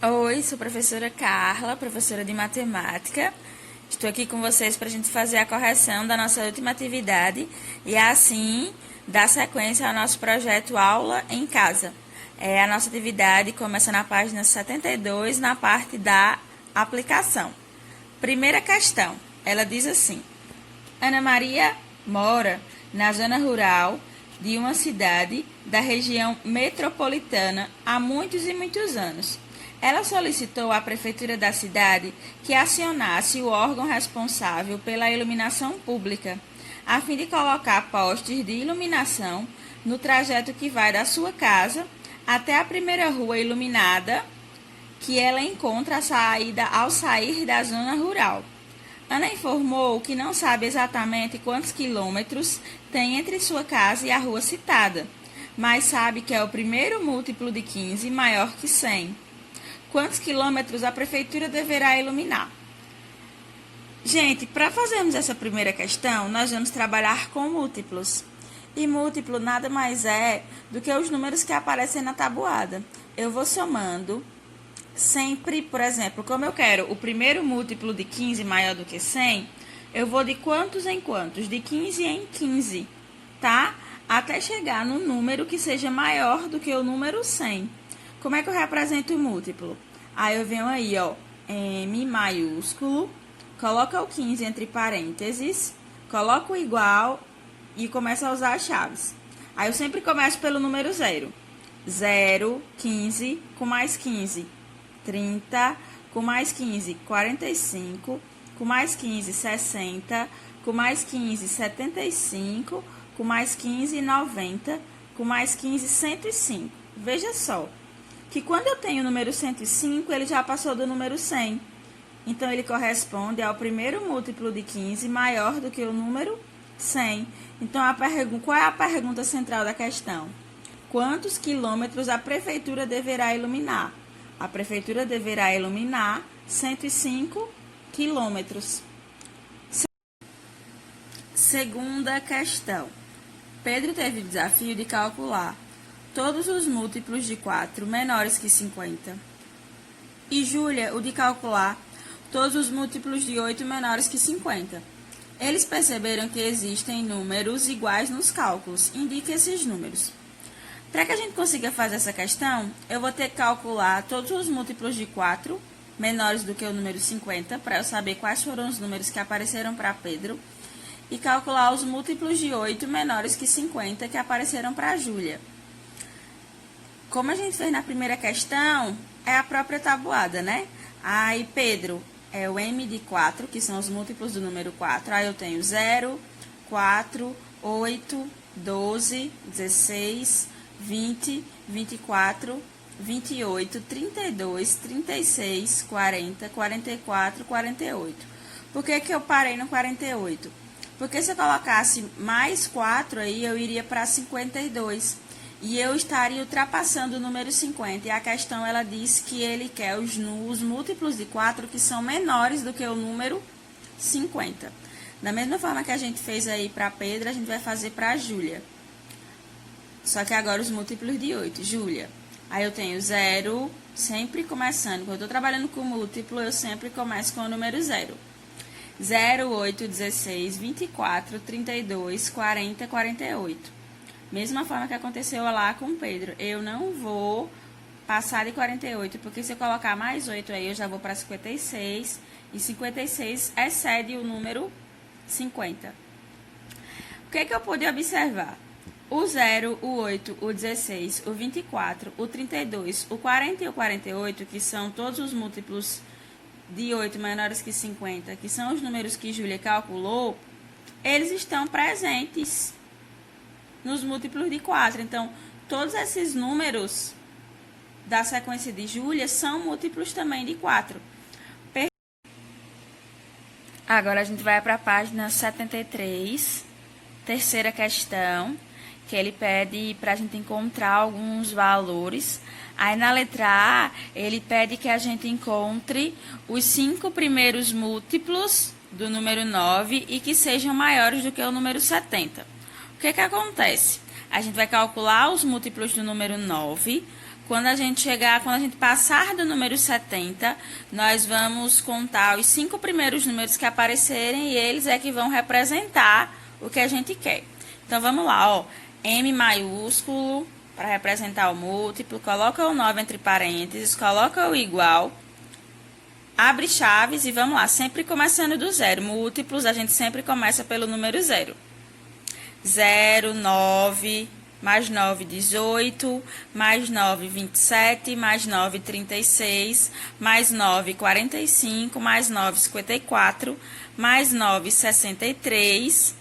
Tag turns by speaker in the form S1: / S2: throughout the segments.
S1: Oi, sou a professora Carla, professora de matemática. Estou aqui com vocês para a gente fazer a correção da nossa última atividade e assim dar sequência ao nosso projeto Aula em Casa. A nossa atividade começa na página 72, na parte da aplicação. Primeira questão, ela diz assim: Ana Maria mora na zona rural de uma cidade da região metropolitana há muitos e muitos anos. Ela solicitou à prefeitura da cidade que acionasse o órgão responsável pela iluminação pública, a fim de colocar postes de iluminação no trajeto que vai da sua casa até a primeira rua iluminada que ela encontra ao sair da zona rural. Ana informou que não sabe exatamente quantos quilômetros tem entre sua casa e a rua citada, mas sabe que é o primeiro múltiplo de 15 maior que 100. Quantos quilômetros a prefeitura deverá iluminar? Gente, para fazermos essa primeira questão, nós vamos trabalhar com múltiplos. E múltiplo nada mais é do que os números que aparecem na tabuada. Eu vou somando sempre, por exemplo, como eu quero o primeiro múltiplo de 15 maior do que 100, eu vou de quantos em quantos? De 15 em 15, tá? Até chegar no número que seja maior do que o número 100. Como é que eu represento o múltiplo? Aí eu venho aí, ó, M maiúsculo, coloca o 15 entre parênteses, coloca o igual e começo a usar as chaves. Aí eu sempre começo pelo número 0. 0, 15, com mais 15, 30, com mais 15, 45, com mais 15, 60, com mais 15, 75, com mais 15, 90, com mais 15, 105. Veja só, que quando eu tenho o número 105, ele já passou do número 100. Então, ele corresponde ao primeiro múltiplo de 15 maior do que o número 100. Então, qual é a pergunta central da questão? Quantos quilômetros a prefeitura deverá iluminar? A prefeitura deverá iluminar 105 quilômetros. Segunda questão. Pedro teve o desafio de calcular todos os múltiplos de 4 menores que 50. E Júlia, o de calcular todos os múltiplos de 8 menores que 50. Eles perceberam que existem números iguais nos cálculos. Indique esses números. Para que a gente consiga fazer essa questão, eu vou ter que calcular todos os múltiplos de 4 menores do que o número 50, para eu saber quais foram os números que apareceram para Pedro, e calcular os múltiplos de 8 menores que 50 que apareceram para Júlia. Como a gente fez na primeira questão, é a própria tabuada, né? Aí, Pedro, é o M de 4, que são os múltiplos do número 4. Aí eu tenho 0, 4, 8, 12, 16, 20, 24, 28, 32, 36, 40, 44, 48. Por que eu parei no 48? Porque se eu colocasse mais 4 aí, eu iria para 52. E eu estaria ultrapassando o número 50. E a questão, ela diz que ele quer os múltiplos de 4 que são menores do que o número 50. Da mesma forma que a gente fez aí para Pedro, a gente vai fazer para a Júlia. Só que agora os múltiplos de 8. Júlia, aí eu tenho 0, sempre começando. Quando eu estou trabalhando com múltiplo, eu sempre começo com o número 0. 0, 8, 16, 24, 32, 40, 48. Mesma forma que aconteceu lá com Pedro. Eu não vou passar de 48, porque se eu colocar mais 8 aí, eu já vou para 56. E 56 excede o número 50. O que eu pude observar? O 0, o 8, o 16, o 24, o 32, o 40 e o 48, que são todos os múltiplos de 8 menores que 50, que são os números que Júlia calculou, eles estão presentes nos múltiplos de 4. Então, todos esses números da sequência de Júlia são múltiplos também de 4. Agora, a gente vai para a página 73, terceira questão, que ele pede para a gente encontrar alguns valores. Aí, na letra A, ele pede que a gente encontre os 5 primeiros múltiplos do número 9 e que sejam maiores do que o número 70. O que acontece? A gente vai calcular os múltiplos do número 9 Quando a gente passar do número 70, nós vamos contar os 5 primeiros números que aparecerem e eles é que vão representar o que a gente quer. Então, vamos lá, ó. M maiúsculo, para representar o múltiplo, coloca o 9 entre parênteses, coloca o igual, abre chaves e vamos lá, sempre começando do zero. Múltiplos, a gente sempre começa pelo número 0. 0, 9, mais 9, 18, mais 9, 27, mais 9, 36, mais 9, 45, mais 9, 54, mais 9, 63,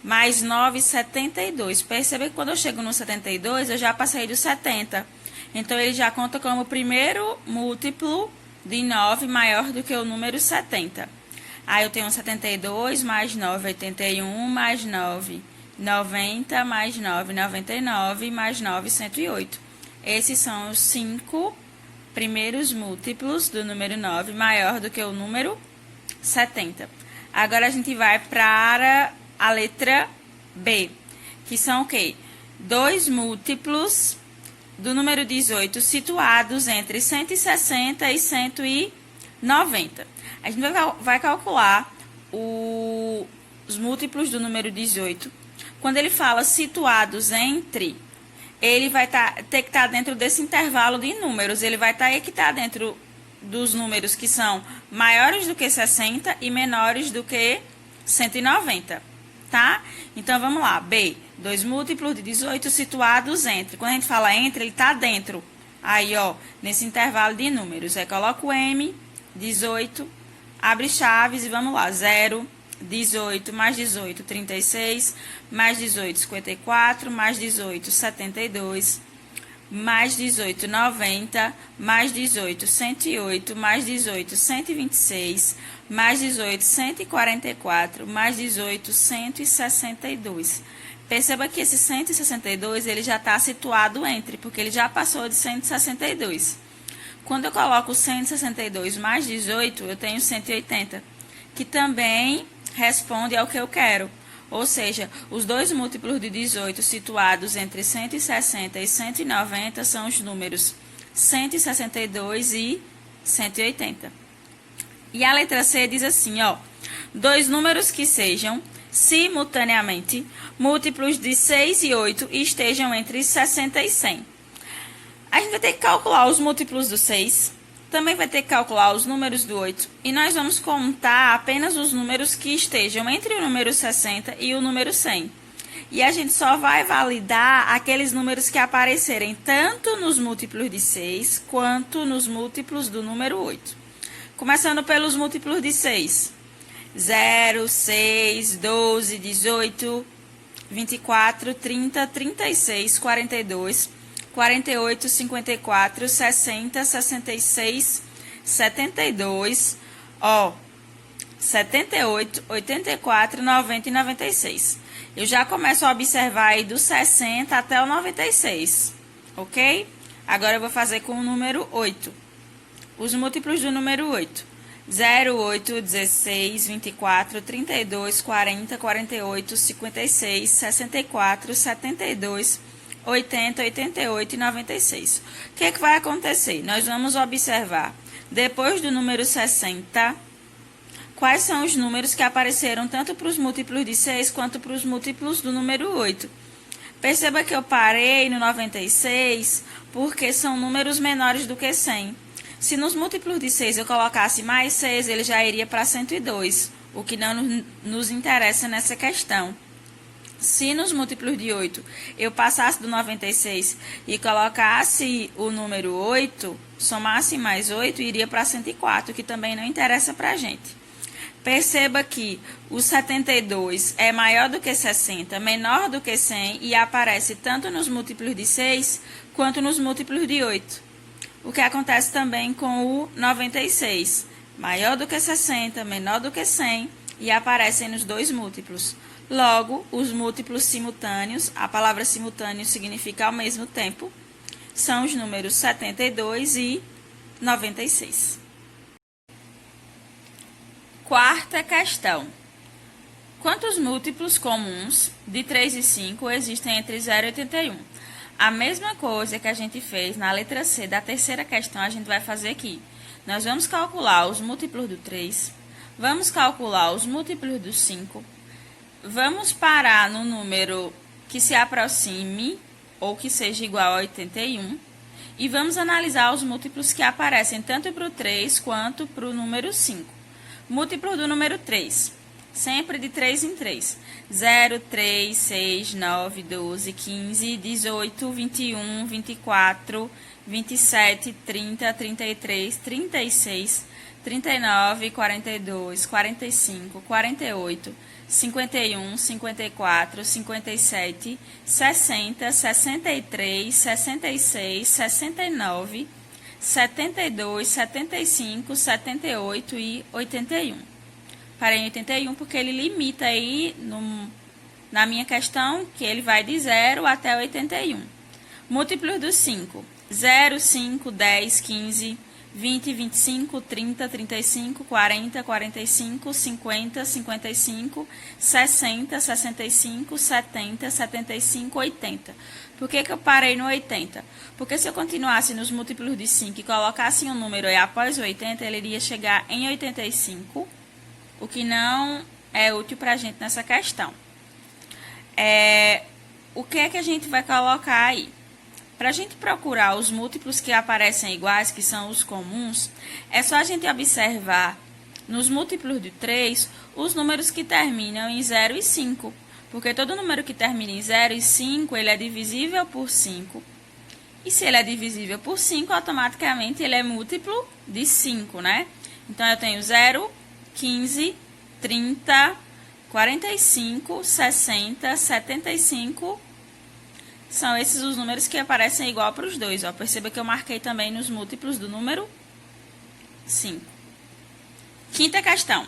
S1: mais 9, 72. Perceba que quando eu chego no 72, eu já passei do 70. Então, ele já conta como o primeiro múltiplo de 9 maior do que o número 70. Aí, eu tenho 72, mais 9, 81, mais 9, 90, mais 9, 99, mais 9, 108. Esses são os 5 primeiros múltiplos do número 9 maior do que o número 70. Agora, a gente vai para a letra B, que são o quê? 2 múltiplos do número 18 situados entre 160 e 190. A gente vai calcular os múltiplos do número 18. Quando ele fala situados entre, ele vai ter que estar dentro desse intervalo de números. Ele vai ter que estar dentro dos números que são maiores do que 60 e menores do que 190, tá? Então, vamos lá. B, 2 múltiplos de 18 situados entre. Quando a gente fala entre, ele está dentro. Aí, ó, nesse intervalo de números. Aí, coloca o M, 18, abre chaves e vamos lá. 0, 18, mais 18, 36, mais 18, 54, mais 18, 72, mais 18, 90, mais 18, 108, mais 18, 126, mais 18, 144, mais 18, 162. Perceba que esse 162, ele já está situado entre, porque ele já passou de 162. Quando eu coloco 162 mais 18, eu tenho 180, que também responde ao que eu quero. Ou seja, os 2 múltiplos de 18 situados entre 160 e 190 são os números 162 e 180. E a letra C diz assim, ó, 2 números que sejam simultaneamente múltiplos de 6 e 8 e estejam entre 60 e 100. A gente vai ter que calcular os múltiplos do 6, também vai ter que calcular os números do 8, e nós vamos contar apenas os números que estejam entre o número 60 e o número 100. E a gente só vai validar aqueles números que aparecerem tanto nos múltiplos de 6 quanto nos múltiplos do número 8. Começando pelos múltiplos de 6. 0, 6, 12, 18, 24, 30, 36, 42, 48, 54, 60, 66, 72, ó, 78, 84, 90 e 96. Eu já começo a observar aí do 60 até o 96, ok? Agora eu vou fazer com o número 8. Os múltiplos do número 8. 0, 8, 16, 24, 32, 40, 48, 56, 64, 72, 80, 88 e 96. O que é que vai acontecer? Nós vamos observar, depois do número 60, quais são os números que apareceram tanto para os múltiplos de 6 quanto para os múltiplos do número 8. Perceba que eu parei no 96 porque são números menores do que 100. Se nos múltiplos de 6 eu colocasse mais 6, ele já iria para 102, o que não nos interessa nessa questão. Se nos múltiplos de 8 eu passasse do 96 e colocasse o número 8, somasse mais 8, iria para 104, que também não interessa para a gente. Perceba que o 72 é maior do que 60, menor do que 100 e aparece tanto nos múltiplos de 6 quanto nos múltiplos de 8. O que acontece também com o 96, maior do que 60, menor do que 100 e aparecem nos 2 múltiplos. Logo, os múltiplos simultâneos, a palavra simultâneo significa ao mesmo tempo, são os números 72 e 96. Quarta questão. Quantos múltiplos comuns de 3 e 5 existem entre 0 e 81? A mesma coisa que a gente fez na letra C da terceira questão, a gente vai fazer aqui. Nós vamos calcular os múltiplos do 3, vamos calcular os múltiplos do 5, vamos parar no número que se aproxime ou que seja igual a 81 e vamos analisar os múltiplos que aparecem tanto para o 3 quanto para o número 5. Múltiplo do número 3, sempre de 3 em 3. 0, 3, 6, 9, 12, 15, 18, 21, 24, 27, 30, 33, 36, 39, 42, 45, 48, 51, 54, 57, 60, 63, 66, 69, 72, 75, 78 e 81. Parei em 81 porque ele limita aí na minha questão que ele vai de 0 até 81. Múltiplos do 5. 0, 5, 10, 15, 20, 25, 30, 35, 40, 45, 50, 55, 60, 65, 70, 75, 80. Por que eu parei no 80? Porque se eu continuasse nos múltiplos de 5 e colocasse um número aí após o 80, ele iria chegar em 85, o que não é útil para a gente nessa questão. O que é que a gente vai colocar aí? Para a gente procurar os múltiplos que aparecem iguais, que são os comuns, é só a gente observar nos múltiplos de 3 os números que terminam em 0 e 5. Porque todo número que termina em 0 e 5, ele é divisível por 5. E se ele é divisível por 5, automaticamente ele é múltiplo de 5, né? Então, eu tenho 0, 15, 30, 45, 60, 75. São esses os números que aparecem igual para os dois. Ó. Perceba que eu marquei também nos múltiplos do número 5. Quinta questão.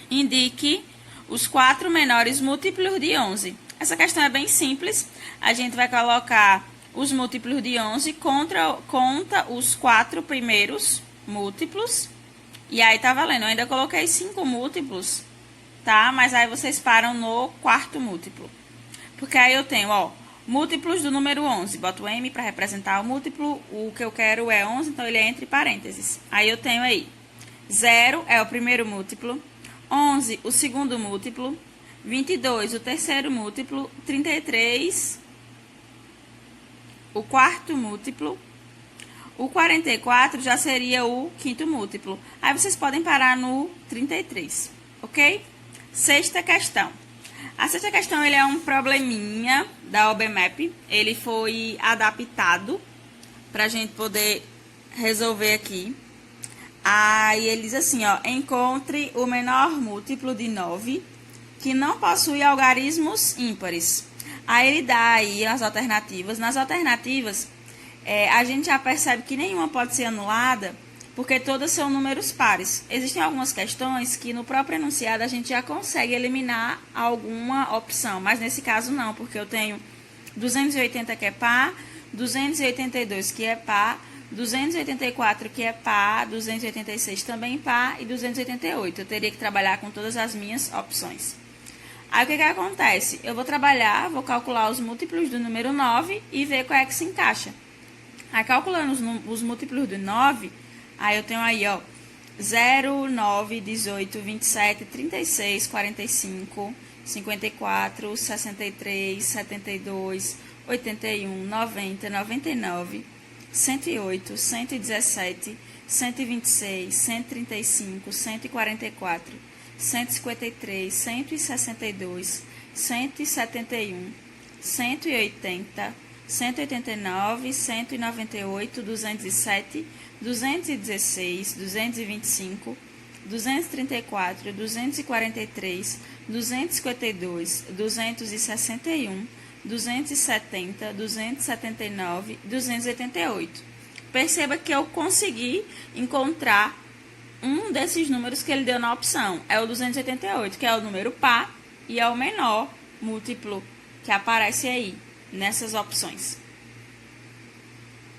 S1: Indique os 4 menores múltiplos de 11. Essa questão é bem simples. A gente vai colocar os múltiplos de 11 conta os 4 primeiros múltiplos. E aí tá valendo. Eu ainda coloquei 5 múltiplos, tá? Mas aí vocês param no 4º múltiplo. Porque aí eu tenho, ó, múltiplos do número 11. Boto o M para representar o múltiplo. O que eu quero é 11, então ele é entre parênteses. Aí eu tenho aí 0 é o primeiro múltiplo, 11 o segundo múltiplo, 22 o terceiro múltiplo, 33 o quarto múltiplo, o 44 já seria o quinto múltiplo. Aí vocês podem parar no 33, ok? Sexta questão. A sexta questão ele é um probleminha da OBMAP. Ele foi adaptado para a gente poder resolver aqui. Aí ele diz assim, ó, encontre o menor múltiplo de 9 que não possui algarismos ímpares. Aí ele dá aí as alternativas. Nas alternativas, a gente já percebe que nenhuma pode ser anulada, porque todas são números pares. Existem algumas questões que no próprio enunciado a gente já consegue eliminar alguma opção, mas nesse caso não, porque eu tenho 280 que é par, 282 que é par, 284 que é par, 286 também par e 288. Eu teria que trabalhar com todas as minhas opções. Aí o que acontece? Eu vou trabalhar, vou calcular os múltiplos do número 9 e ver qual é que se encaixa. Aí calculando os múltiplos do 9, aí eu tenho aí, ó, 0, 9, 18, 27, 36, 45, 54, 63, 72, 81, 90, 99, 108, 117, 126, 135, 144, 153, 162, 171, 180, 189, 198, 207, 216, 225, 234, 243, 252, 261, 270, 279, 288. Perceba que eu consegui encontrar um desses números que ele deu na opção. É o 288, que é o número par e é o menor múltiplo que aparece aí nessas opções.